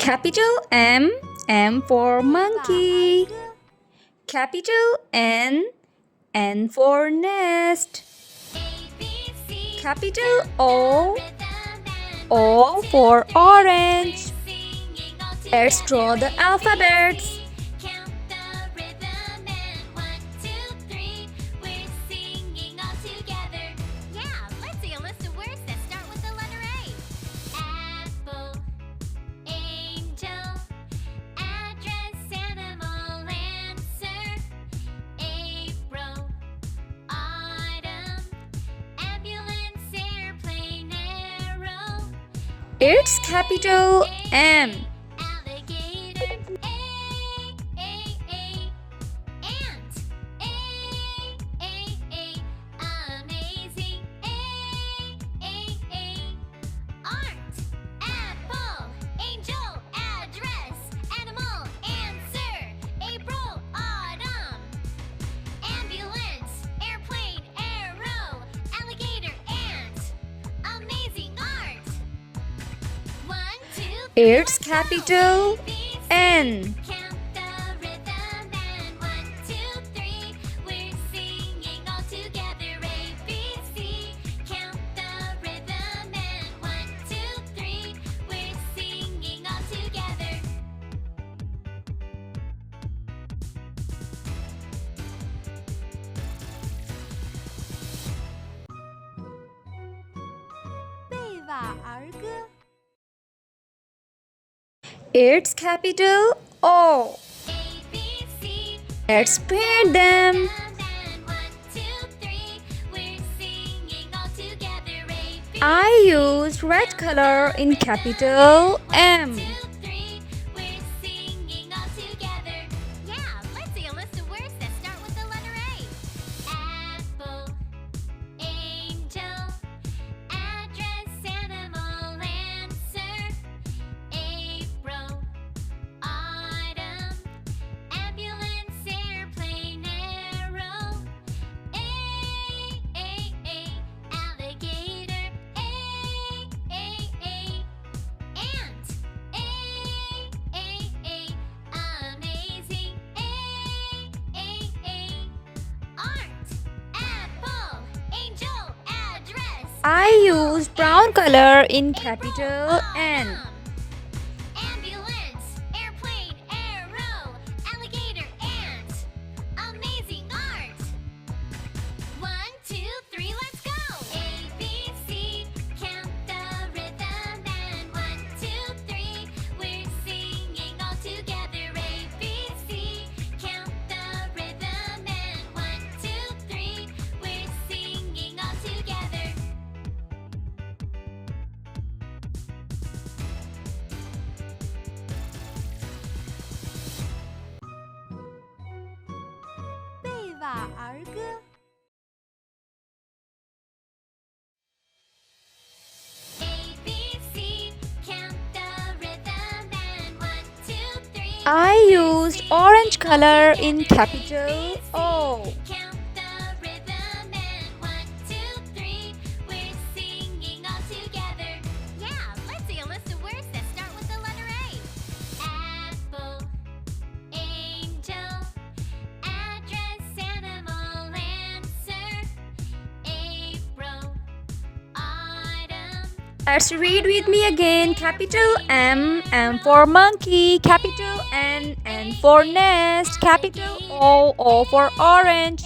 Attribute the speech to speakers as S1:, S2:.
S1: Capital M, M for monkey. Capital N for nest. Capital O for orange. Let's draw the alphabets. It's capital M. It's capital N. It's capital O. Let's paint them. I used red color in capital M. I used brown color in capital N. I used orange color in capital O. Let's read with me again. Capital M, M for monkey. Capital N for nest. Capital O for orange.